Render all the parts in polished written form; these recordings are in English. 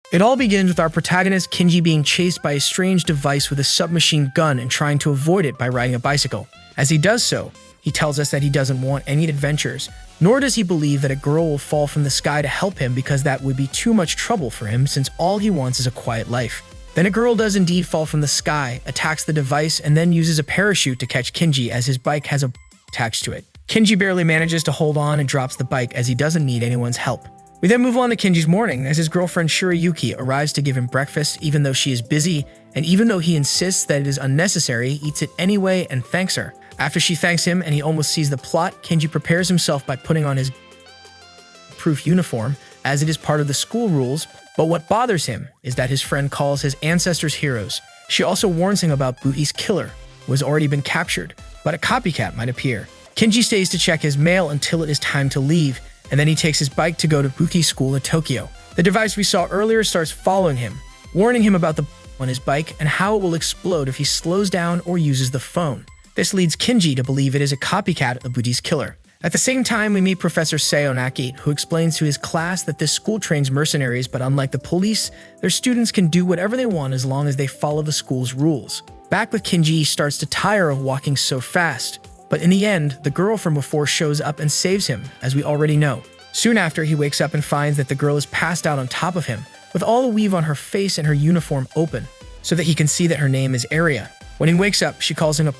It all begins with our protagonist Kinji being chased by a strange device with a submachine gun and trying to avoid it by riding a bicycle. As he does so, he tells us that he doesn't want any adventures, nor does he believe that a girl will fall from the sky to help him because that would be too much trouble for him since all he wants is a quiet life. Then a girl does indeed fall from the sky, attacks the device, and then uses a parachute to catch Kinji as his bike has a attached to it. Kinji barely manages to hold on and drops the bike as he doesn't need anyone's help. We then move on to Kinji's morning as his girlfriend Shirayuki arrives to give him breakfast even though she is busy, and even though he insists that it is unnecessary, he eats it anyway and thanks her. After she thanks him and he almost sees the plot, Kinji prepares himself by putting on his proof uniform as it is part of the school rules, but what bothers him is that his friend calls his ancestors heroes. She also warns him about Butei's killer, who has already been captured, but a copycat might appear. Kinji stays to check his mail until it is time to leave, and then he takes his bike to go to Butei School in Tokyo. The device we saw earlier starts following him, warning him about the on his bike and how it will explode if he slows down or uses the phone. This leads Kinji to believe it is a copycat of Butei's killer. At the same time, we meet Professor Sayonaki, who explains to his class that this school trains mercenaries, but unlike the police, their students can do whatever they want as long as they follow the school's rules. Back with Kinji, he starts to tire of walking so fast. But in the end, the girl from before shows up and saves him, as we already know. Soon after, he wakes up and finds that the girl is passed out on top of him, with all the weave on her face and her uniform open, so that he can see that her name is Aria. When he wakes up, she calls him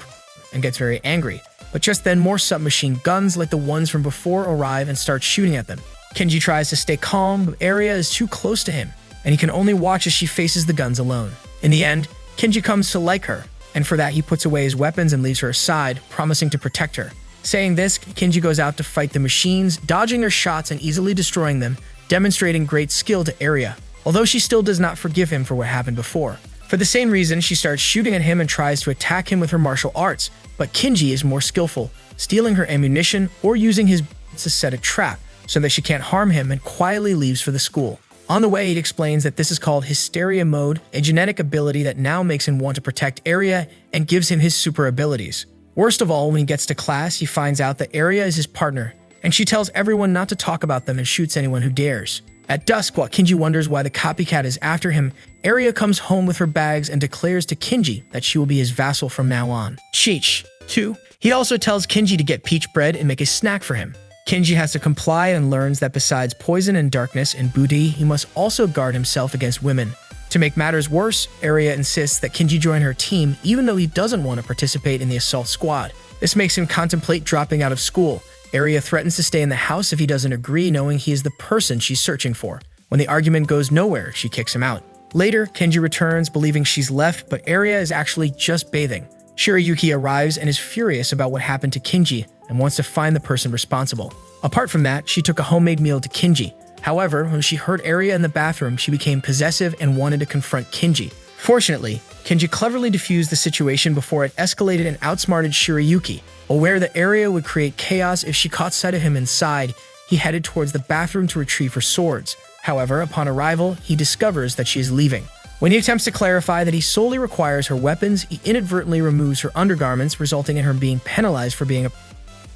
and gets very angry. But just then, more submachine guns like the ones from before arrive and start shooting at them. Kinji tries to stay calm, but Aria is too close to him, and he can only watch as she faces the guns alone. In the end, Kinji comes to like her, and for that he puts away his weapons and leaves her aside, promising to protect her. Saying this, Kinji goes out to fight the machines, dodging their shots and easily destroying them, demonstrating great skill to Aria, although she still does not forgive him for what happened before. For the same reason, she starts shooting at him and tries to attack him with her martial arts, but Kinji is more skillful, stealing her ammunition or using his to set a trap so that she can't harm him and quietly leaves for the school. On the way, he explains that this is called Hysteria Mode, a genetic ability that now makes him want to protect Aria and gives him his super abilities. Worst of all, when he gets to class, he finds out that Aria is his partner, and she tells everyone not to talk about them and shoots anyone who dares. At dusk, while Kinji wonders why the copycat is after him, Aria comes home with her bags and declares to Kinji that she will be his vassal from now on. Sheesh. 2. He also tells Kinji to get peach bread and make a snack for him. Kinji has to comply and learns that besides poison and darkness in Butei, he must also guard himself against women. To make matters worse, Aria insists that Kinji join her team even though he doesn't want to participate in the assault squad. This makes him contemplate dropping out of school. Aria threatens to stay in the house if he doesn't agree, knowing he is the person she's searching for. When the argument goes nowhere, she kicks him out. Later, Kinji returns, believing she's left, but Aria is actually just bathing. Shirayuki arrives and is furious about what happened to Kinji and wants to find the person responsible. Apart from that, she took a homemade meal to Kinji. However, when she heard Aria in the bathroom, she became possessive and wanted to confront Kinji. Fortunately, Kinji cleverly diffused the situation before it escalated and outsmarted Shirayuki. Aware that Aria would create chaos if she caught sight of him inside, he headed towards the bathroom to retrieve her swords. However, upon arrival, he discovers that she is leaving. When he attempts to clarify that he solely requires her weapons, he inadvertently removes her undergarments, resulting in her being penalized for being a...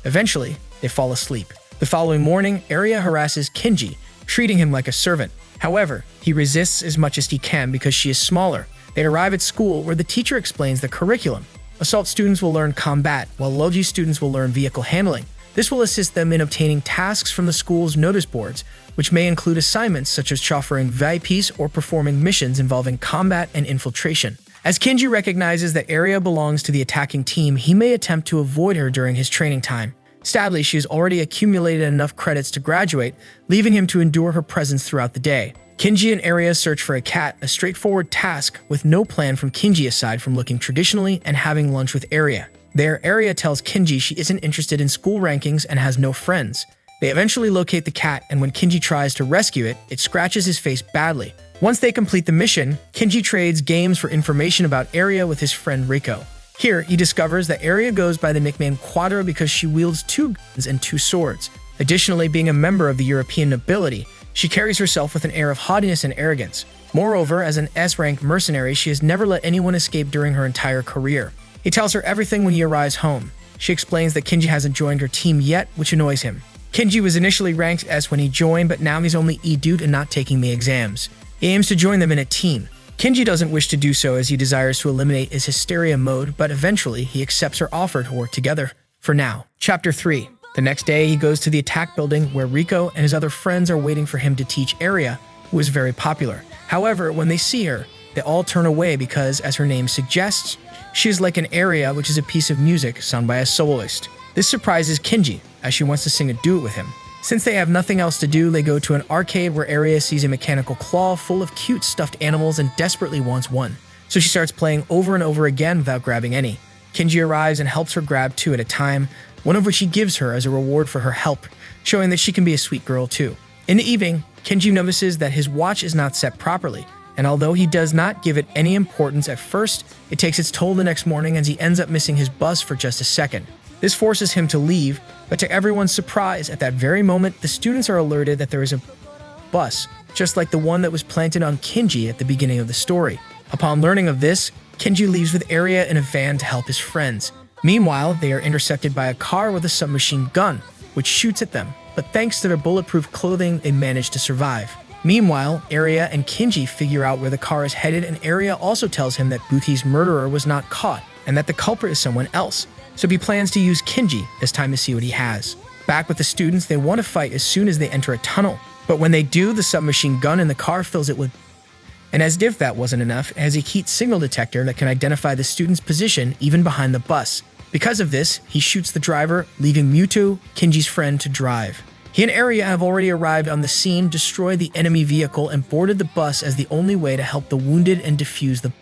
Eventually, they fall asleep. The following morning, Aria harasses Kinji, treating him like a servant. However, he resists as much as he can because she is smaller. They arrive at school where the teacher explains the curriculum. Assault students will learn combat, while Logi students will learn vehicle handling. This will assist them in obtaining tasks from the school's notice boards, which may include assignments such as chauffeuring VIPs or performing missions involving combat and infiltration. As Kinji recognizes that Aria belongs to the attacking team, he may attempt to avoid her during his training time. Sadly, she has already accumulated enough credits to graduate, leaving him to endure her presence throughout the day. Kinji and Aria search for a cat, a straightforward task with no plan from Kinji aside from looking traditionally and having lunch with Aria. There, Aria tells Kinji she isn't interested in school rankings and has no friends. They eventually locate the cat, and when Kinji tries to rescue it, it scratches his face badly. Once they complete the mission, Kinji trades games for information about Aria with his friend Reiko. Here, he discovers that Aria goes by the nickname Quadra because she wields 2 guns and 2 swords. Additionally, being a member of the European nobility, she carries herself with an air of haughtiness and arrogance. Moreover, as an S-rank mercenary, she has never let anyone escape during her entire career. He tells her everything when he arrives home. She explains that Kinji hasn't joined her team yet, which annoys him. Kinji was initially ranked S when he joined, but now he's only E due to not taking the exams. He aims to join them in a team. Kinji doesn't wish to do so as he desires to eliminate his hysteria mode, but eventually he accepts her offer to work together. For now. Chapter 3. The next day, he goes to the attack building where Riko and his other friends are waiting for him to teach Aria, who is very popular. However, when they see her, they all turn away because, as her name suggests, she is like an aria, which is a piece of music sung by a soloist. This surprises Kinji, as she wants to sing a duet with him. Since they have nothing else to do, they go to an arcade where Aria sees a mechanical claw full of cute stuffed animals and desperately wants one. So she starts playing over and over again without grabbing any. Kinji arrives and helps her grab 2 at a time, one of which he gives her as a reward for her help, showing that she can be a sweet girl too. In the evening, Kinji notices that his watch is not set properly, and although he does not give it any importance at first, it takes its toll the next morning as he ends up missing his bus for just a second. This forces him to leave, but to everyone's surprise, at that very moment, the students are alerted that there is a bus, just like the one that was planted on Kinji at the beginning of the story. Upon learning of this, Kinji leaves with Aria in a van to help his friends. Meanwhile, they are intercepted by a car with a submachine gun, which shoots at them, but thanks to their bulletproof clothing, they manage to survive. Meanwhile, Aria and Kinji figure out where the car is headed, and Aria also tells him that Butei's murderer was not caught, and that the culprit is someone else. So he plans to use Kinji this time to see what he has. Back with the students, they want to fight as soon as they enter a tunnel, but when they do, the submachine gun in the car fills it with. And as if that wasn't enough, it has a heat signal detector that can identify the student's position even behind the bus. Because of this, he shoots the driver, leaving Muto, Kinji's friend, to drive. He and Aria have already arrived on the scene, destroyed the enemy vehicle, and boarded the bus as the only way to help the wounded and defuse the.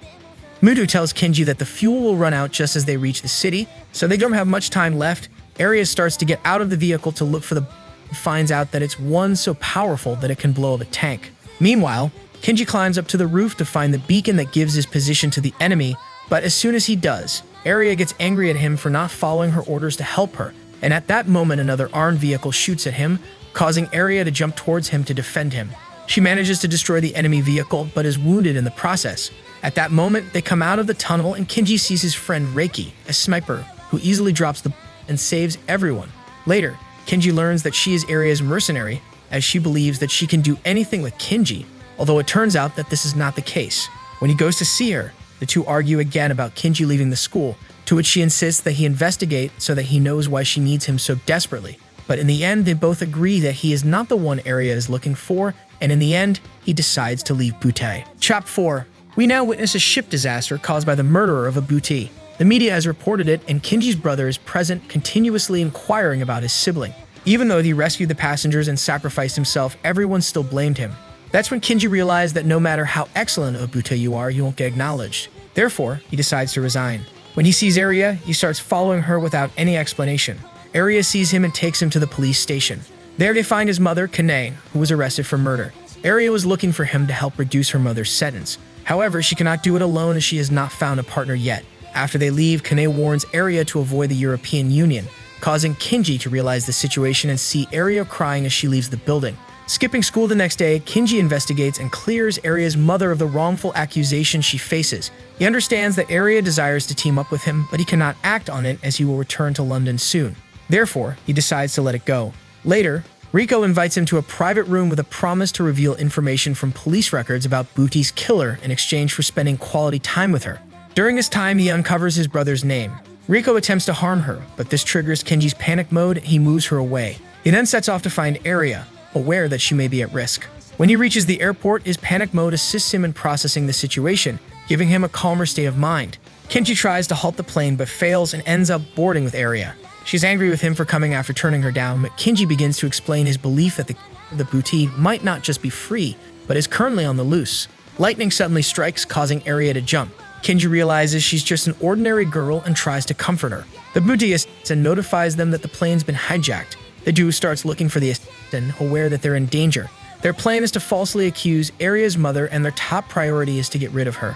Muto tells Kinji that the fuel will run out just as they reach the city, so they don't have much time left. Aria starts to get out of the vehicle to look for the and finds out that it's one so powerful that it can blow up a tank. Meanwhile, Kinji climbs up to the roof to find the beacon that gives his position to the enemy, but as soon as he does, Aria gets angry at him for not following her orders to help her, and at that moment another armed vehicle shoots at him, causing Aria to jump towards him to defend him. She manages to destroy the enemy vehicle, but is wounded in the process. At that moment, they come out of the tunnel and Kinji sees his friend Reiki, a sniper, who easily drops the and saves everyone. Later, Kinji learns that she is Aria's mercenary, as she believes that she can do anything with Kinji, although it turns out that this is not the case. When he goes to see her, the two argue again about Kinji leaving the school, to which she insists that he investigate so that he knows why she needs him so desperately. But in the end, they both agree that he is not the one Aria is looking for, and in the end, he decides to leave Butei. Chapter 4. We now witness a ship disaster caused by the murderer of a Butei. The media has reported it, and Kinji's brother is present, continuously inquiring about his sibling. Even though he rescued the passengers and sacrificed himself, everyone still blamed him. That's when Kinji realized that no matter how excellent of a Butei you are, you won't get acknowledged. Therefore, he decides to resign. When he sees Aria, he starts following her without any explanation. Aria sees him and takes him to the police station. There they find his mother, Kane, who was arrested for murder. Aria was looking for him to help reduce her mother's sentence. However, she cannot do it alone as she has not found a partner yet. After they leave, Kane warns Aria to avoid the European Union, causing Kinji to realize the situation and see Aria crying as she leaves the building. Skipping school the next day, Kinji investigates and clears Aria's mother of the wrongful accusation she faces. He understands that Aria desires to team up with him, but he cannot act on it as he will return to London soon. Therefore, he decides to let it go. Later, Riko invites him to a private room with a promise to reveal information from police records about Butei's killer in exchange for spending quality time with her. During this time, he uncovers his brother's name. Riko attempts to harm her, but this triggers Kinji's panic mode and he moves her away. He then sets off to find Aria, aware that she may be at risk. When he reaches the airport, his panic mode assists him in processing the situation, giving him a calmer state of mind. Kinji tries to halt the plane but fails and ends up boarding with Aria. She's angry with him for coming after turning her down, but Kinji begins to explain his belief that the Butei might not just be free, but is currently on the loose. Lightning suddenly strikes, causing Aria to jump. Kinji realizes she's just an ordinary girl and tries to comfort her. The Butei assistant notifies them that the plane's been hijacked. The duo starts looking for the assistant, aware that they're in danger. Their plan is to falsely accuse Aria's mother, and their top priority is to get rid of her.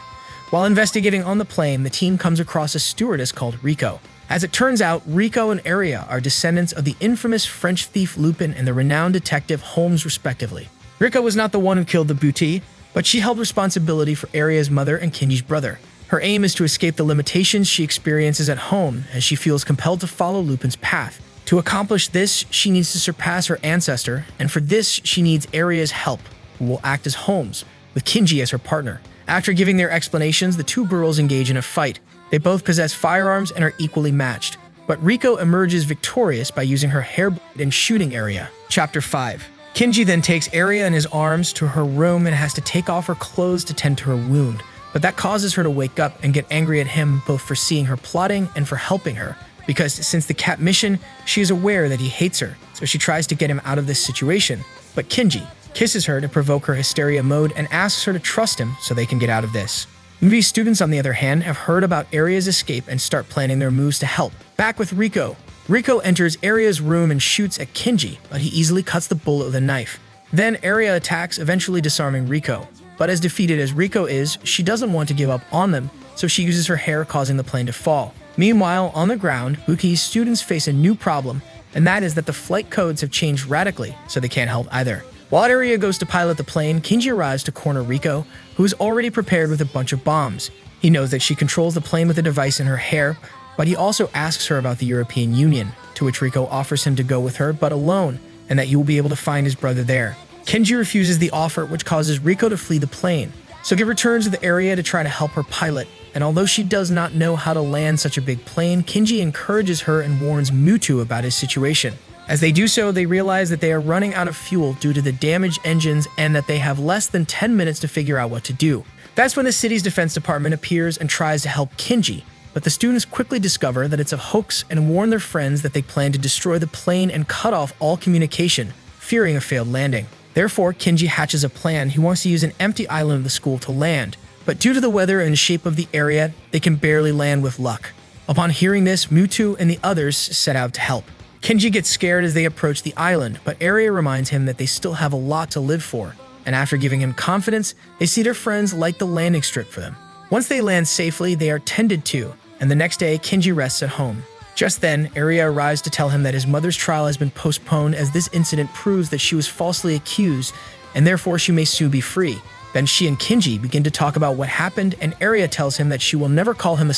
While investigating on the plane, the team comes across a stewardess called Riko. As it turns out, Riko and Aria are descendants of the infamous French thief Lupin and the renowned detective Holmes, respectively. Riko was not the one who killed the Butei, but she held responsibility for Aria's mother and Kinji's brother. Her aim is to escape the limitations she experiences at home, as she feels compelled to follow Lupin's path. To accomplish this, she needs to surpass her ancestor, and for this, she needs Aria's help, who will act as Holmes, with Kinji as her partner. After giving their explanations, the two girls engage in a fight. They both possess firearms and are equally matched, but Riko emerges victorious by using her hair blade and shooting Aria. Chapter 5. Kinji then takes Aria in his arms to her room and has to take off her clothes to tend to her wound, but that causes her to wake up and get angry at him both for seeing her plotting and for helping her, because since the cat mission, she is aware that he hates her, so she tries to get him out of this situation. But Kinji kisses her to provoke her hysteria mode and asks her to trust him so they can get out of this. Movie students, on the other hand, have heard about Aria's escape and start planning their moves to help. Back with Riko. Riko enters Aria's room and shoots at Kinji, but he easily cuts the bullet with a knife. Then Aria attacks, eventually disarming Riko. But as defeated as Riko is, she doesn't want to give up on them, so she uses her hair, causing the plane to fall. Meanwhile, on the ground, Butei's students face a new problem, and that is that the flight codes have changed radically, so they can't help either. While Aria goes to pilot the plane, Kinji arrives to corner Riko, who is already prepared with a bunch of bombs. He knows that she controls the plane with a device in her hair, but he also asks her about the European Union, to which Riko offers him to go with her, but alone, and that he will be able to find his brother there. Kinji refuses the offer, which causes Riko to flee the plane, so he returns to the area to try to help her pilot. And although she does not know how to land such a big plane, Kinji encourages her and warns Mutu about his situation. As they do so, they realize that they are running out of fuel due to the damaged engines and that they have less than 10 minutes to figure out what to do. That's when the city's defense department appears and tries to help Kinji, but the students quickly discover that it's a hoax and warn their friends that they plan to destroy the plane and cut off all communication, fearing a failed landing. Therefore, Kinji hatches a plan. He wants to use an empty island of the school to land, but due to the weather and shape of the area, they can barely land with luck. Upon hearing this, Mutu and the others set out to help. Kinji gets scared as they approach the island, but Aria reminds him that they still have a lot to live for, and after giving him confidence, they see their friends light the landing strip for them. Once they land safely, they are tended to, and the next day, Kinji rests at home. Just then, Aria arrives to tell him that his mother's trial has been postponed as this incident proves that she was falsely accused, and therefore she may soon be free. Then she and Kinji begin to talk about what happened, and Aria tells him that she will never call him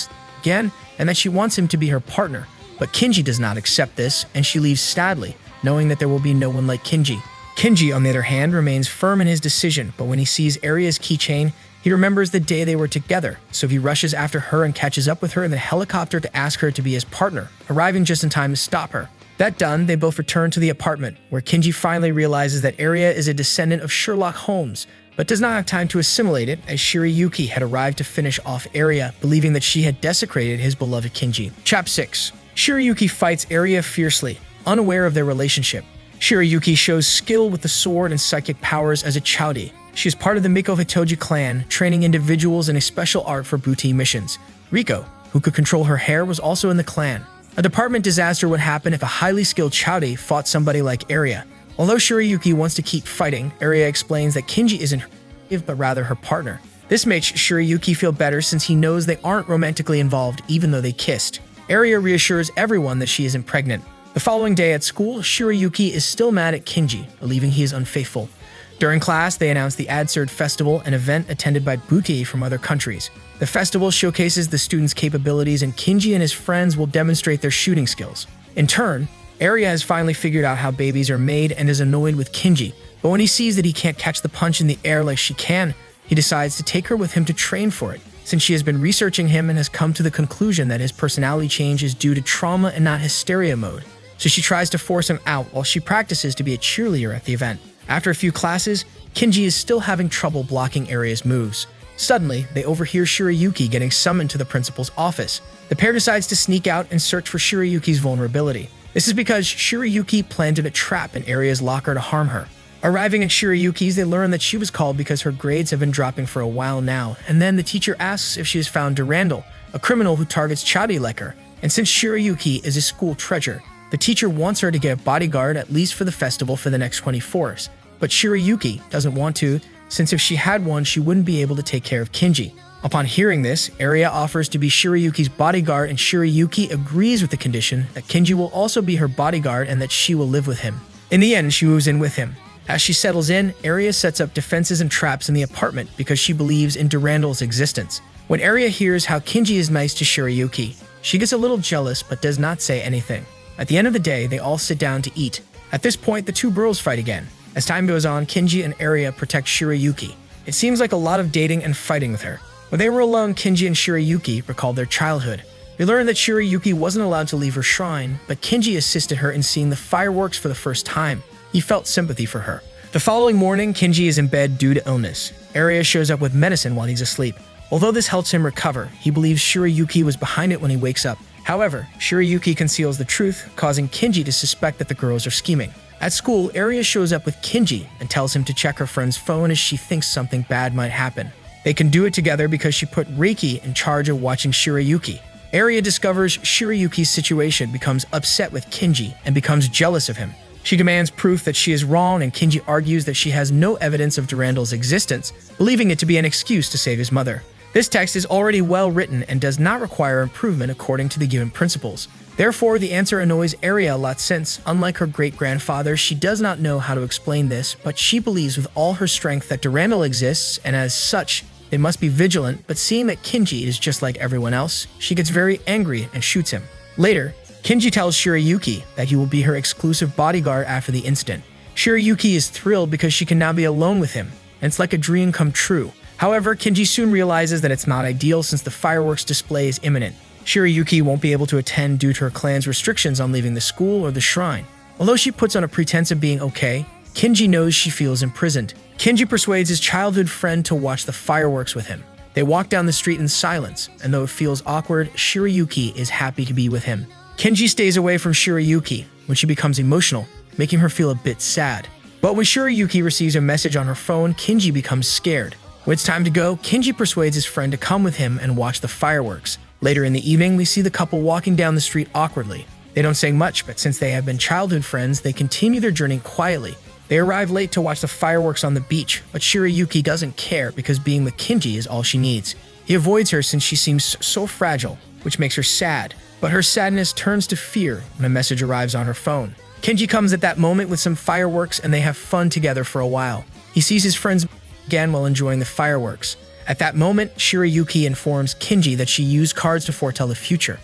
again, and that she wants him to be her partner. But Kinji does not accept this, and she leaves sadly, knowing that there will be no one like Kinji. Kinji, on the other hand, remains firm in his decision, but when he sees Aria's keychain, he remembers the day they were together, so he rushes after her and catches up with her in the helicopter to ask her to be his partner, arriving just in time to stop her. That done, they both return to the apartment, where Kinji finally realizes that Aria is a descendant of Sherlock Holmes, but does not have time to assimilate it, as Shirayuki had arrived to finish off Aria, believing that she had desecrated his beloved Kinji. Chapter 6. Shirayuki fights Aria fiercely, unaware of their relationship. Shirayuki shows skill with the sword and psychic powers as a chowdi. She is part of the Miko Hitoji clan, training individuals in a special art for Butei missions. Riko, who could control her hair, was also in the clan. A department disaster would happen if a highly skilled chowdi fought somebody like Aria. Although Shirayuki wants to keep fighting, Aria explains that Kinji isn't her slave, but rather her partner. This makes Shirayuki feel better since he knows they aren't romantically involved even though they kissed. Aria reassures everyone that she isn't pregnant. The following day at school, Shirayuki is still mad at Kinji, believing he is unfaithful. During class, they announce the Adserd Festival, an event attended by Butei from other countries. The festival showcases the students' capabilities, and Kinji and his friends will demonstrate their shooting skills. In turn, Aria has finally figured out how babies are made and is annoyed with Kinji, but when he sees that he can't catch the punch in the air like she can, he decides to take her with him to train for it, since she has been researching him and has come to the conclusion that his personality change is due to trauma and not hysteria mode. So she tries to force him out while she practices to be a cheerleader at the event. After a few classes, Kinji is still having trouble blocking Aria's moves. Suddenly, they overhear Shirayuki getting summoned to the principal's office. The pair decides to sneak out and search for Shirayuki's vulnerability. This is because Shirayuki planted a trap in Aria's locker to harm her. Arriving at Shirayuki's, they learn that she was called because her grades have been dropping for a while now, and then the teacher asks if she has found Durandal, a criminal who targets chowdi like her. And since Shirayuki is a school treasure, the teacher wants her to get a bodyguard at least for the festival for the next 24 But Shirayuki doesn't want to, since if she had one, she wouldn't be able to take care of Kinji. Upon hearing this, Aria offers to be Shirayuki's bodyguard, and Shirayuki agrees with the condition that Kinji will also be her bodyguard and that she will live with him. In the end, she moves in with him. As she settles in, Aria sets up defenses and traps in the apartment because she believes in Durandal's existence. When Aria hears how Kinji is nice to Shirayuki, she gets a little jealous but does not say anything. At the end of the day, they all sit down to eat. At this point, the two bros fight again. As time goes on, Kinji and Aria protect Shirayuki. It seems like a lot of dating and fighting with her. When they were alone, Kinji and Shirayuki recalled their childhood. They learned that Shirayuki wasn't allowed to leave her shrine, but Kinji assisted her in seeing the fireworks for the first time. He felt sympathy for her. The following morning, Kinji is in bed due to illness. Aria shows up with medicine while he's asleep. Although this helps him recover, he believes Shirayuki was behind it when he wakes up. However, Shirayuki conceals the truth, causing Kinji to suspect that the girls are scheming. At school, Aria shows up with Kinji and tells him to check her friend's phone as she thinks something bad might happen. They can do it together because she put Reiki in charge of watching Shirayuki. Aria discovers Shirayuki's situation, becomes upset with Kinji, and becomes jealous of him. She demands proof that she is wrong, and Kinji argues that she has no evidence of Durandal's existence, believing it to be an excuse to save his mother. This text is already well written and does not require improvement according to the given principles. Therefore, the answer annoys Aria a lot since, unlike her great-grandfather, she does not know how to explain this, but she believes with all her strength that Durandal exists, and as such, they must be vigilant, but seeing that Kinji is just like everyone else, she gets very angry and shoots him. Later, Kinji tells Shirayuki that he will be her exclusive bodyguard after the incident. Shirayuki is thrilled because she can now be alone with him, and it's like a dream come true. However, Kinji soon realizes that it's not ideal since the fireworks display is imminent. Shirayuki won't be able to attend due to her clan's restrictions on leaving the school or the shrine. Although she puts on a pretense of being okay, Kinji knows she feels imprisoned. Kinji persuades his childhood friend to watch the fireworks with him. They walk down the street in silence, and though it feels awkward, Shirayuki is happy to be with him. Kinji stays away from Shirayuki when she becomes emotional, making her feel a bit sad. But when Shirayuki receives a message on her phone, Kinji becomes scared. When it's time to go, Kinji persuades his friend to come with him and watch the fireworks. Later in the evening, we see the couple walking down the street awkwardly. They don't say much, but since they have been childhood friends, they continue their journey quietly. They arrive late to watch the fireworks on the beach, but Shirayuki doesn't care because being with Kinji is all she needs. He avoids her since she seems so fragile, which makes her sad, but her sadness turns to fear when a message arrives on her phone. Kinji comes at that moment with some fireworks and they have fun together for a while. He sees his friends again while enjoying the fireworks. At that moment, Shirayuki informs Kinji that she used cards to foretell the future.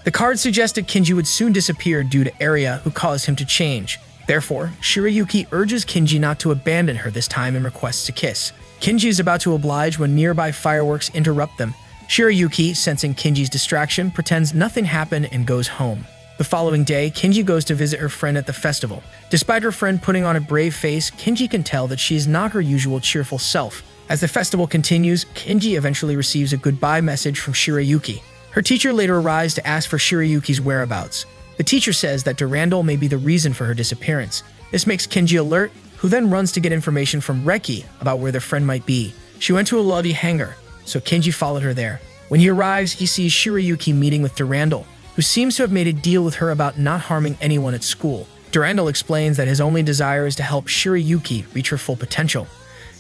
The cards suggested Kinji would soon disappear due to Aria, who caused him to change. Therefore, Shirayuki urges Kinji not to abandon her this time and requests a kiss. Kinji is about to oblige when nearby fireworks interrupt them. Shirayuki, sensing Kinji's distraction, pretends nothing happened and goes home. The following day, Kinji goes to visit her friend at the festival. Despite her friend putting on a brave face, Kinji can tell that she is not her usual cheerful self. As the festival continues, Kinji eventually receives a goodbye message from Shirayuki. Her teacher later arrives to ask for Shirayuki's whereabouts. The teacher says that Durandal may be the reason for her disappearance. This makes Kinji alert, who then runs to get information from Reki about where their friend might be. She went to a lobby hangar, so Kinji followed her there. When he arrives, he sees Shirayuki meeting with Durandal, who seems to have made a deal with her about not harming anyone at school. Durandal explains that his only desire is to help Shirayuki reach her full potential.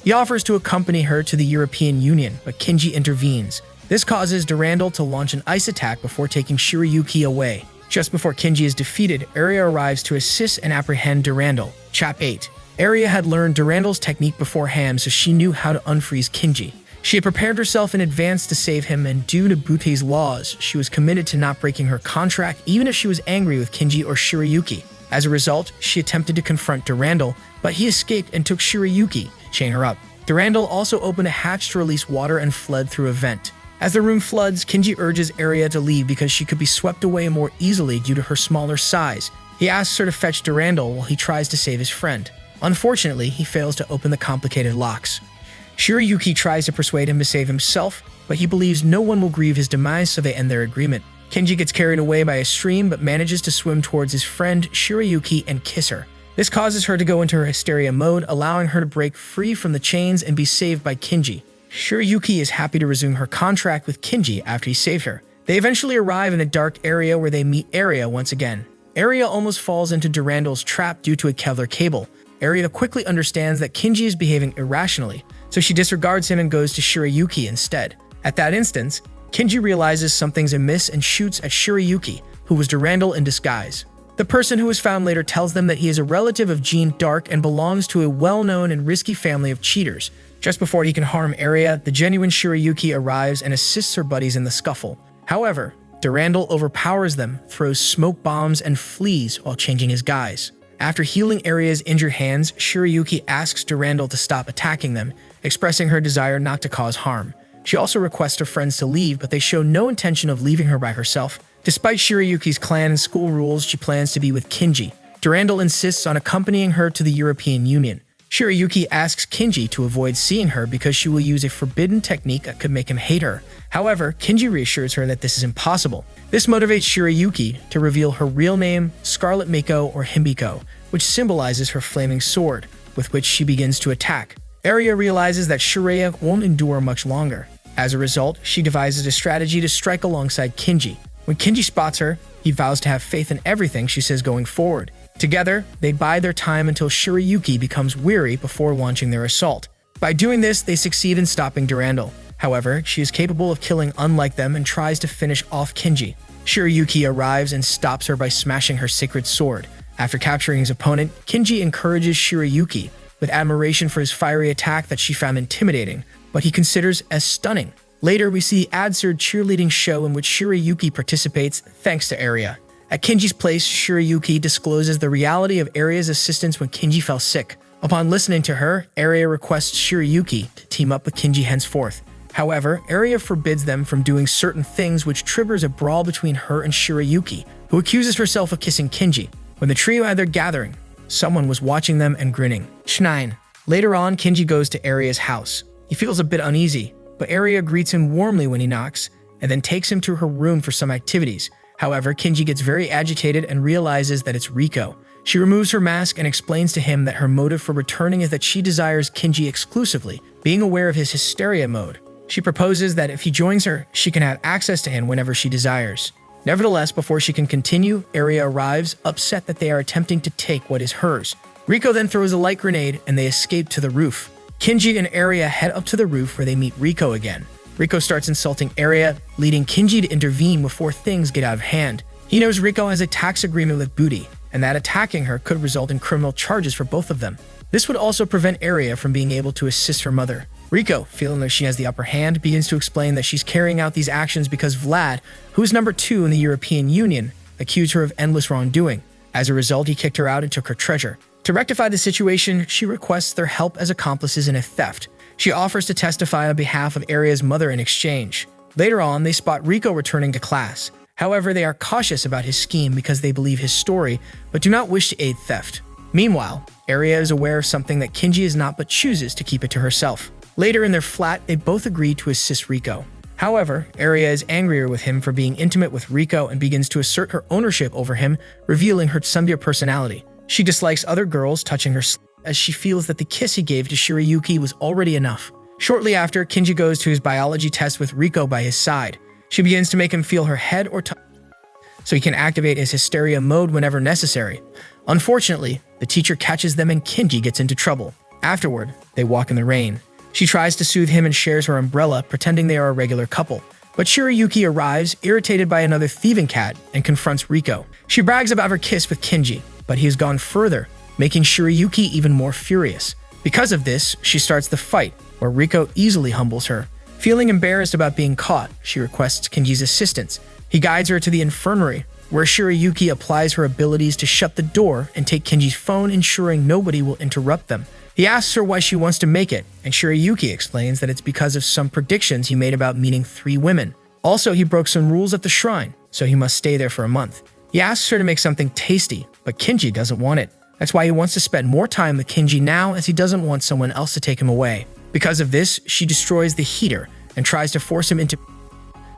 He offers to accompany her to the European Union, but Kinji intervenes. This causes Durandal to launch an ice attack before taking Shirayuki away. Just before Kinji is defeated, Aria arrives to assist and apprehend Durandal. Chap 8. Aria had learned Durandal's technique beforehand, so she knew how to unfreeze Kinji. She had prepared herself in advance to save him, and due to Butei's laws, she was committed to not breaking her contract even if she was angry with Kinji or Shirayuki. As a result, she attempted to confront Durandal, but he escaped and took Shirayuki to chain her up. Durandal also opened a hatch to release water and fled through a vent. As the room floods, Kinji urges Aria to leave because she could be swept away more easily due to her smaller size. He asks her to fetch Durandal while he tries to save his friend. Unfortunately, he fails to open the complicated locks. Shirayuki tries to persuade him to save himself, but he believes no one will grieve his demise, so they end their agreement. Kinji gets carried away by a stream but manages to swim towards his friend Shirayuki and kiss her. This causes her to go into her hysteria mode, allowing her to break free from the chains and be saved by Kinji. Shirayuki is happy to resume her contract with Kinji after he saved her. They eventually arrive in a dark area where they meet Aria once again. Aria almost falls into Durandal's trap due to a Kevlar cable. Aria quickly understands that Kinji is behaving irrationally, so she disregards him and goes to Shirayuki instead. At that instance, Kinji realizes something's amiss and shoots at Shirayuki, who was Durandal in disguise. The person who was found later tells them that he is a relative of Jean Dark and belongs to a well-known and risky family of cheaters. Just before he can harm Aria, the genuine Shirayuki arrives and assists her buddies in the scuffle. However, Durandal overpowers them, throws smoke bombs, and flees while changing his guise. After healing Aria's injured hands, Shirayuki asks Durandal to stop attacking them, expressing her desire not to cause harm. She also requests her friends to leave, but they show no intention of leaving her by herself. Despite Shirayuki's clan and school rules, she plans to be with Kinji. Durandal insists on accompanying her to the European Union. Shirayuki asks Kinji to avoid seeing her because she will use a forbidden technique that could make him hate her. However, Kinji reassures her that this is impossible. This motivates Shirayuki to reveal her real name, Scarlet Miko or Himiko, which symbolizes her flaming sword, with which she begins to attack. Aria realizes that Shiraya won't endure much longer. As a result, she devises a strategy to strike alongside Kinji. When Kinji spots her, he vows to have faith in everything she says going forward. Together, they bide their time until Shirayuki becomes weary before launching their assault. By doing this, they succeed in stopping Durandal. However, she is capable of killing unlike them and tries to finish off Kinji. Shirayuki arrives and stops her by smashing her sacred sword. After capturing his opponent, Kinji encourages Shirayuki with admiration for his fiery attack that she found intimidating, but he considers as stunning. Later, we see the absurd cheerleading show in which Shirayuki participates thanks to Aria. At Kinji's place, Shirayuki discloses the reality of Aria's assistance when Kinji fell sick. Upon listening to her, Aria requests Shirayuki to team up with Kinji henceforth. However, Aria forbids them from doing certain things, which triggers a brawl between her and Shirayuki, who accuses herself of kissing Kinji. When the trio had their gathering, someone was watching them and grinning. 9. Later on, Kinji goes to Aria's house. He feels a bit uneasy, but Aria greets him warmly when he knocks, and then takes him to her room for some activities. However, Kinji gets very agitated and realizes that it's Riko. She removes her mask and explains to him that her motive for returning is that she desires Kinji exclusively, being aware of his hysteria mode. She proposes that if he joins her, she can have access to him whenever she desires. Nevertheless, before she can continue, Aria arrives, upset that they are attempting to take what is hers. Riko then throws a light grenade and they escape to the roof. Kinji and Aria head up to the roof where they meet Riko again. Riko starts insulting Aria, leading Kinji to intervene before things get out of hand. He knows Riko has a tax agreement with Butei, and that attacking her could result in criminal charges for both of them. This would also prevent Aria from being able to assist her mother. Riko, feeling that she has the upper hand, begins to explain that she's carrying out these actions because Vlad, who's number 2 in the European Union, accused her of endless wrongdoing. As a result, he kicked her out and took her treasure. To rectify the situation, she requests their help as accomplices in a theft. She offers to testify on behalf of Aria's mother in exchange. Later on, they spot Riko returning to class. However, they are cautious about his scheme because they believe his story, but do not wish to aid theft. Meanwhile, Aria is aware of something that Kinji is not but chooses to keep it to herself. Later in their flat, they both agree to assist Riko. However, Aria is angrier with him for being intimate with Riko and begins to assert her ownership over him, revealing her Tsundere personality. She dislikes other girls touching her as she feels that the kiss he gave to Shirayuki was already enough. Shortly after, Kinji goes to his biology test with Riko by his side. She begins to make him feel her head or tongue so he can activate his hysteria mode whenever necessary. Unfortunately, the teacher catches them and Kinji gets into trouble. Afterward, they walk in the rain. She tries to soothe him and shares her umbrella, pretending they are a regular couple. But Shirayuki arrives, irritated by another thieving cat, and confronts Riko. She brags about her kiss with Kinji, but he has gone further, making Shirayuki even more furious. Because of this, she starts the fight, where Riko easily humbles her. Feeling embarrassed about being caught, she requests Kinji's assistance. He guides her to the infirmary, where Shirayuki applies her abilities to shut the door and take Kinji's phone, ensuring nobody will interrupt them. He asks her why she wants to make it, and Shirayuki explains that it's because of some predictions he made about meeting 3 women. Also, he broke some rules at the shrine, so he must stay there for a month. He asks her to make something tasty, but Kinji doesn't want it. That's why he wants to spend more time with Kinji now, as he doesn't want someone else to take him away. Because of this, she destroys the heater and tries to force him into...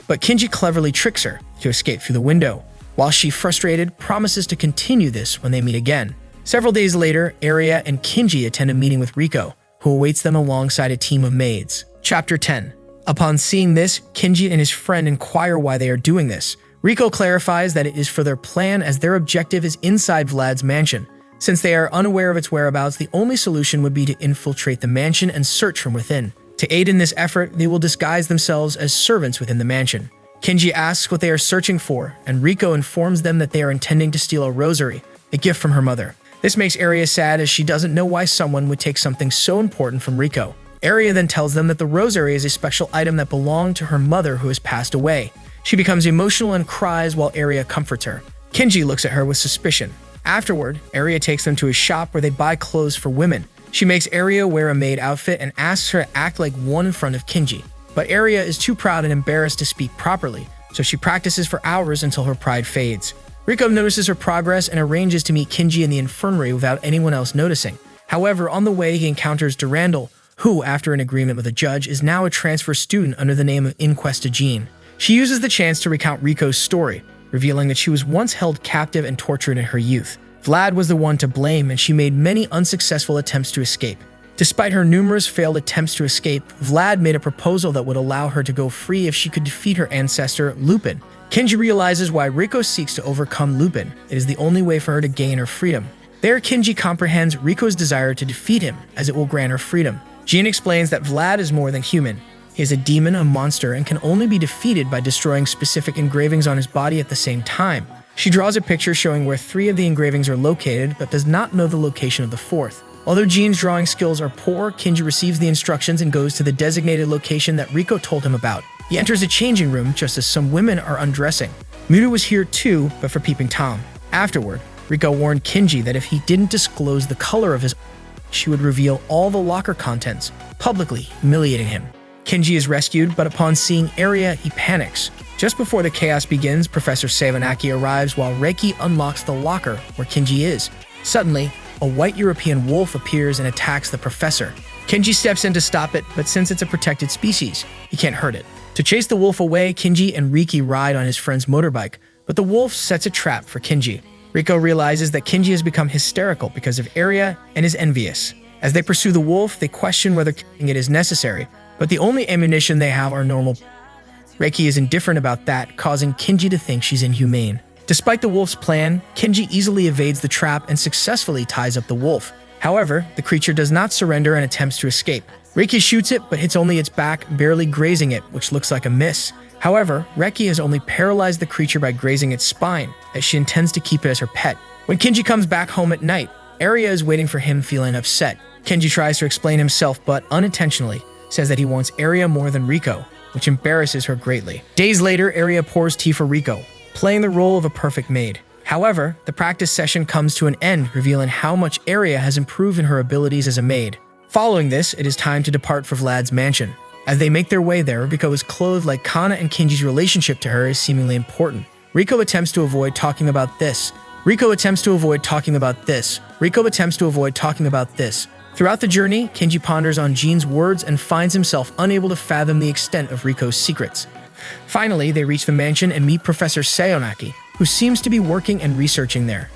But Kinji cleverly tricks her to escape through the window, while she, frustrated, promises to continue this when they meet again. Several days later, Aria and Kinji attend a meeting with Riko, who awaits them alongside a team of maids. Chapter 10. Upon seeing this, Kinji and his friend inquire why they are doing this. Riko clarifies that it is for their plan, as their objective is inside Vlad's mansion. Since they are unaware of its whereabouts, the only solution would be to infiltrate the mansion and search from within. To aid in this effort, they will disguise themselves as servants within the mansion. Kinji asks what they are searching for, and Riko informs them that they are intending to steal a rosary, a gift from her mother. This makes Aria sad, as she doesn't know why someone would take something so important from Riko. Aria then tells them that the rosary is a special item that belonged to her mother who has passed away. She becomes emotional and cries while Aria comforts her. Kinji looks at her with suspicion. Afterward, Aria takes them to a shop where they buy clothes for women. She makes Aria wear a maid outfit and asks her to act like one in front of Kinji. But Aria is too proud and embarrassed to speak properly, so she practices for hours until her pride fades. Riko notices her progress and arranges to meet Kinji in the infirmary without anyone else noticing. However, on the way, he encounters Durandal, who, after an agreement with a judge, is now a transfer student under the name of Inquesta Jean. She uses the chance to recount Riko's story, revealing that she was once held captive and tortured in her youth. Vlad was the one to blame, and she made many unsuccessful attempts to escape. Despite her numerous failed attempts to escape, Vlad made a proposal that would allow her to go free if she could defeat her ancestor, Lupin. Kinji realizes why Riko seeks to overcome Lupin. It is the only way for her to gain her freedom. There, Kinji comprehends Riko's desire to defeat him, as it will grant her freedom. Jean explains that Vlad is more than human. He is a demon, a monster, and can only be defeated by destroying specific engravings on his body at the same time. She draws a picture showing where 3 of the engravings are located, but does not know the location of the 4th. Although Jean's drawing skills are poor, Kinji receives the instructions and goes to the designated location that Riko told him about. He enters a changing room just as some women are undressing. Muta was here too, but for peeping Tom. Afterward, Riko warned Kinji that if he didn't disclose the color of his she would reveal all the locker contents, publicly humiliating him. Kinji is rescued, but upon seeing Aria, he panics. Just before the chaos begins, Professor Savanaki arrives while Reiki unlocks the locker where Kinji is. Suddenly, a white European wolf appears and attacks the professor. Kinji steps in to stop it, but since it's a protected species, he can't hurt it. To chase the wolf away, Kinji and Riki ride on his friend's motorbike, but the wolf sets a trap for Kinji. Riko realizes that Kinji has become hysterical because of Aria and is envious. As they pursue the wolf, they question whether killing it is necessary, but the only ammunition they have are normal. Reiki is indifferent about that, causing Kinji to think she's inhumane. Despite the wolf's plan, Kinji easily evades the trap and successfully ties up the wolf. However, the creature does not surrender and attempts to escape. Reiki shoots it, but hits only its back, barely grazing it, which looks like a miss. However, Reiki has only paralyzed the creature by grazing its spine, as she intends to keep it as her pet. When Kinji comes back home at night, Aria is waiting for him, feeling upset. Kinji tries to explain himself, but unintentionally says that he wants Aria more than Riko, which embarrasses her greatly. Days later, Aria pours tea for Riko, playing the role of a perfect maid. However, the practice session comes to an end, revealing how much Aria has improved in her abilities as a maid. Following this, it is time to depart for Vlad's mansion. As they make their way there, Riko is clothed like Kana, and Kinji's relationship to her is seemingly important. Riko attempts to avoid talking about this. Throughout the journey, Kinji ponders on Jean's words and finds himself unable to fathom the extent of Riko's secrets. Finally, they reach the mansion and meet Professor Sayonaki, who seems to be working and researching there.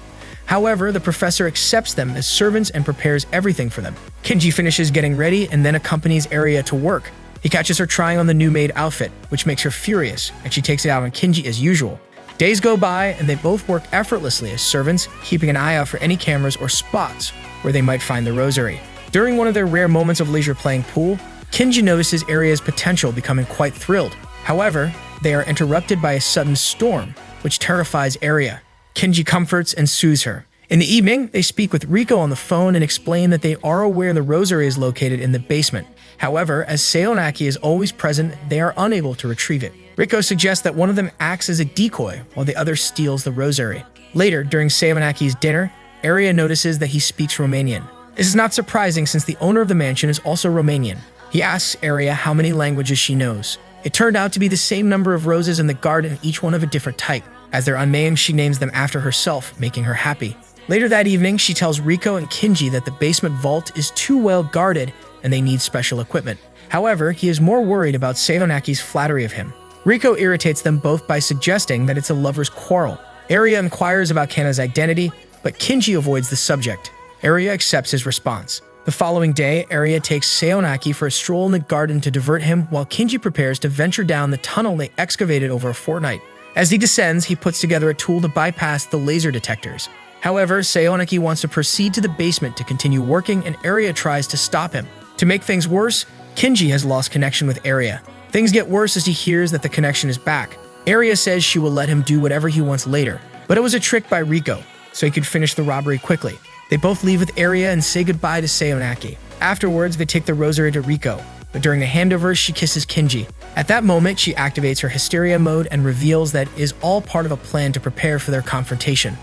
However, the professor accepts them as servants and prepares everything for them. Kinji finishes getting ready and then accompanies Aria to work. He catches her trying on the new maid outfit, which makes her furious, and she takes it out on Kinji as usual. Days go by, and they both work effortlessly as servants, keeping an eye out for any cameras or spots where they might find the rosary. During one of their rare moments of leisure playing pool, Kinji notices Aria's potential, becoming quite thrilled. However, they are interrupted by a sudden storm, which terrifies Aria. Kinji comforts and soothes her. In the evening, they speak with Riko on the phone and explain that they are aware the rosary is located in the basement. However, as Sayonaki is always present, they are unable to retrieve it. Riko suggests that one of them acts as a decoy while the other steals the rosary. Later, during Sayonaki's dinner, Aria notices that he speaks Romanian. This is not surprising since the owner of the mansion is also Romanian. He asks Aria how many languages she knows. It turned out to be the same number of roses in the garden, each one of a different type. As they're unnamed, she names them after herself, making her happy. Later that evening, she tells Riko and Kinji that the basement vault is too well guarded and they need special equipment. However, he is more worried about Sayonaki's flattery of him. Riko irritates them both by suggesting that it's a lover's quarrel. Aria inquires about Kana's identity, but Kinji avoids the subject. Aria accepts his response. The following day, Aria takes Sayonaki for a stroll in the garden to divert him, while Kinji prepares to venture down the tunnel they excavated over a fortnight. As he descends, he puts together a tool to bypass the laser detectors. However, Sayonaki wants to proceed to the basement to continue working, and Aria tries to stop him. To make things worse, Kinji has lost connection with Aria. Things get worse as he hears that the connection is back. Aria says she will let him do whatever he wants later, but it was a trick by Riko, so he could finish the robbery quickly. They both leave with Aria and say goodbye to Sayonaki. Afterwards, they take the rosary to Riko, but during the handover, she kisses Kinji. At that moment, she activates her hysteria mode and reveals that it is all part of a plan to prepare for their confrontation.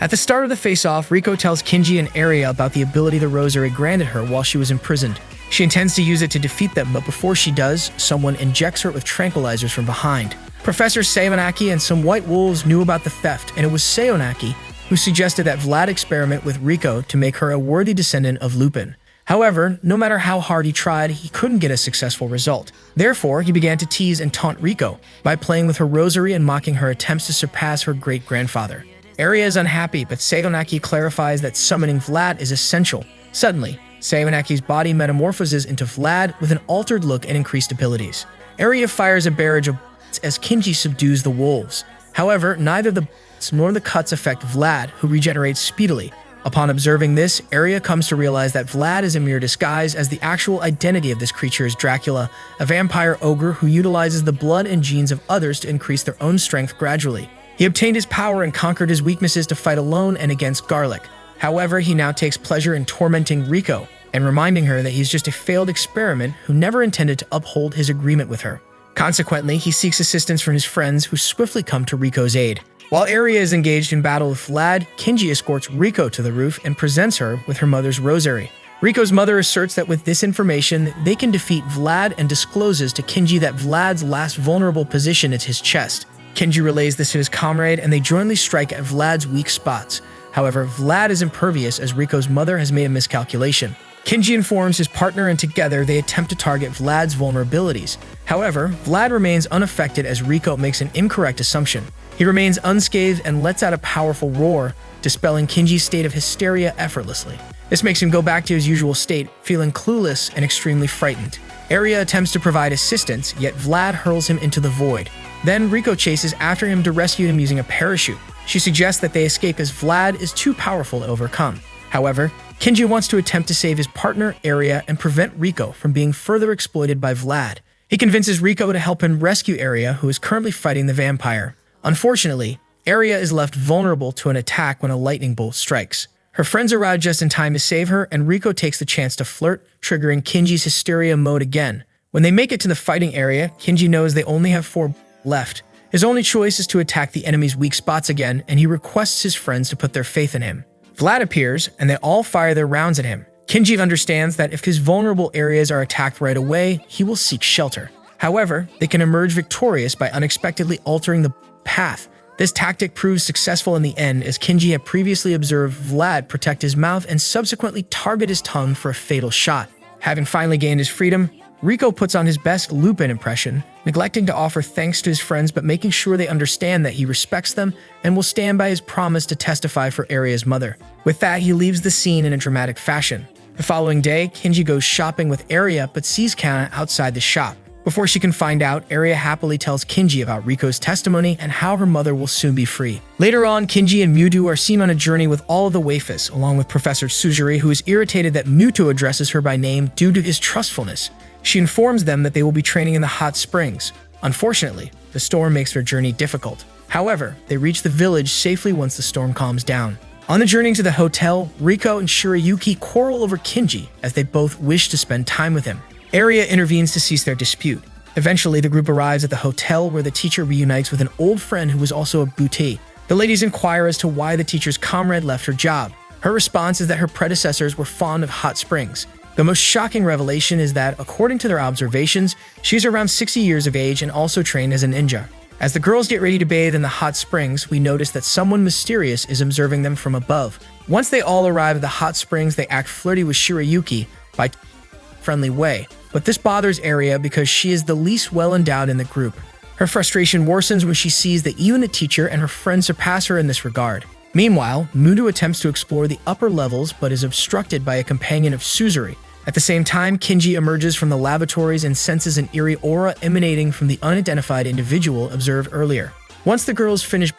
At the start of the face-off, Riko tells Kinji and Aria about the ability the rosary granted her while she was imprisoned. She intends to use it to defeat them, but before she does, someone injects her with tranquilizers from behind. Professor Seonaki and some white wolves knew about the theft, and it was Seonaki who suggested that Vlad experiment with Riko to make her a worthy descendant of Lupin. However, no matter how hard he tried, he couldn't get a successful result. Therefore, he began to tease and taunt Riko by playing with her rosary and mocking her attempts to surpass her great-grandfather. Aria is unhappy, but Seonaki clarifies that summoning Vlad is essential. Suddenly, Seonaki's body metamorphoses into Vlad with an altered look and increased abilities. Aria fires a barrage of bullets as Kinji subdues the wolves. However, neither the bullets nor the cuts affect Vlad, who regenerates speedily. Upon observing this, Aria comes to realize that Vlad is a mere disguise, as the actual identity of this creature is Dracula, a vampire ogre who utilizes the blood and genes of others to increase their own strength gradually. He obtained his power and conquered his weaknesses to fight alone and against Garlic. However, he now takes pleasure in tormenting Riko and reminding her that he's just a failed experiment who never intended to uphold his agreement with her. Consequently, he seeks assistance from his friends, who swiftly come to Riko's aid. While Aria is engaged in battle with Vlad, Kinji escorts Riko to the roof and presents her with her mother's rosary. Riko's mother asserts that with this information, they can defeat Vlad, and discloses to Kinji that Vlad's last vulnerable position is his chest. Kinji relays this to his comrade, and they jointly strike at Vlad's weak spots. However, Vlad is impervious, as Riko's mother has made a miscalculation. Kinji informs his partner, and together they attempt to target Vlad's vulnerabilities. However, Vlad remains unaffected as Riko makes an incorrect assumption. He remains unscathed and lets out a powerful roar, dispelling Kinji's state of hysteria effortlessly. This makes him go back to his usual state, feeling clueless and extremely frightened. Aria attempts to provide assistance, yet Vlad hurls him into the void. Then Riko chases after him to rescue him using a parachute. She suggests that they escape as Vlad is too powerful to overcome. However, Kinji wants to attempt to save his partner, Aria, and prevent Riko from being further exploited by Vlad. He convinces Riko to help him rescue Aria, who is currently fighting the vampire. Unfortunately, Aria is left vulnerable to an attack when a lightning bolt strikes. Her friends arrive just in time to save her, and Riko takes the chance to flirt, triggering Kinji's hysteria mode again. When they make it to the fighting area, Kinji knows they only have 4 left. His only choice is to attack the enemy's weak spots again, and he requests his friends to put their faith in him. Vlad appears, and they all fire their rounds at him. Kinji understands that if his vulnerable areas are attacked right away, he will seek shelter. However, they can emerge victorious by unexpectedly altering the path. This tactic proves successful in the end, as Kinji had previously observed Vlad protect his mouth and subsequently target his tongue for a fatal shot. Having finally gained his freedom, Riko puts on his best Lupin impression, neglecting to offer thanks to his friends but making sure they understand that he respects them and will stand by his promise to testify for Aria's mother. With that, he leaves the scene in a dramatic fashion. The following day, Kinji goes shopping with Aria but sees Kana outside the shop. Before she can find out, Aria happily tells Kinji about Riko's testimony and how her mother will soon be free. Later on, Kinji and Mewtwo are seen on a journey with all of the waifus, along with Professor Suzuri, who is irritated that Mewtwo addresses her by name due to his trustfulness. She informs them that they will be training in the hot springs. Unfortunately, the storm makes their journey difficult. However, they reach the village safely once the storm calms down. On the journey to the hotel, Riko and Shirayuki quarrel over Kinji, as they both wish to spend time with him. Aria intervenes to cease their dispute. Eventually, the group arrives at the hotel, where the teacher reunites with an old friend who was also a Butei. The ladies inquire as to why the teacher's comrade left her job. Her response is that her predecessors were fond of hot springs. The most shocking revelation is that, according to their observations, she's around 60 years of age and also trained as a ninja. As the girls get ready to bathe in the hot springs, we notice that someone mysterious is observing them from above. Once they all arrive at the hot springs, they act flirty with Shirayuki by friendly way. But this bothers Aria because she is the least well-endowed in the group. Her frustration worsens when she sees that even the teacher and her friends surpass her in this regard. Meanwhile, Mewtwo attempts to explore the upper levels but is obstructed by a companion of Suzuri. At the same time, Kinji emerges from the lavatories and senses an eerie aura emanating from the unidentified individual observed earlier. Once the girls finish,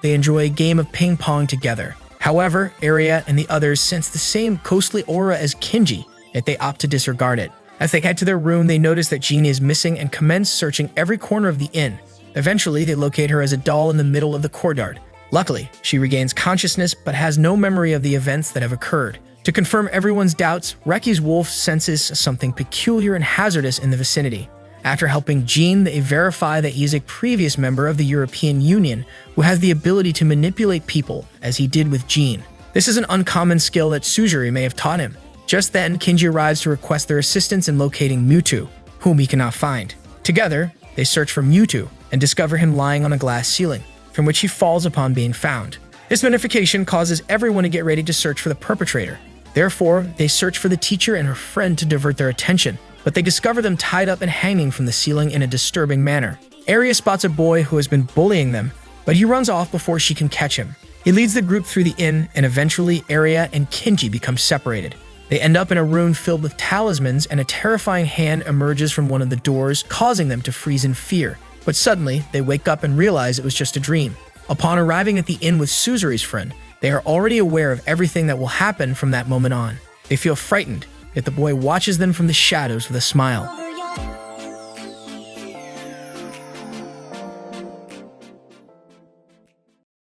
they enjoy a game of ping pong together. However, Aria and the others sense the same ghostly aura as Kinji, yet they opt to disregard it. As they head to their room, they notice that Jeannie is missing and commence searching every corner of the inn. Eventually, they locate her as a doll in the middle of the courtyard. Luckily, she regains consciousness but has no memory of the events that have occurred. To confirm everyone's doubts, Reki's wolf senses something peculiar and hazardous in the vicinity. After helping Jean, they verify that he is a previous member of the European Union who has the ability to manipulate people, as he did with Jean. This is an uncommon skill that Suzuri may have taught him. Just then, Kinji arrives to request their assistance in locating Mewtwo, whom he cannot find. Together, they search for Mewtwo and discover him lying on a glass ceiling, from which he falls upon being found. This notification causes everyone to get ready to search for the perpetrator. Therefore, they search for the teacher and her friend to divert their attention, but they discover them tied up and hanging from the ceiling in a disturbing manner. Aria spots a boy who has been bullying them, but he runs off before she can catch him. He leads the group through the inn, and eventually Aria and Kinji become separated. They end up in a room filled with talismans, and a terrifying hand emerges from one of the doors, causing them to freeze in fear. But suddenly, they wake up and realize it was just a dream. Upon arriving at the inn with Suzuri's friend, they are already aware of everything that will happen from that moment on. They feel frightened, yet the boy watches them from the shadows with a smile.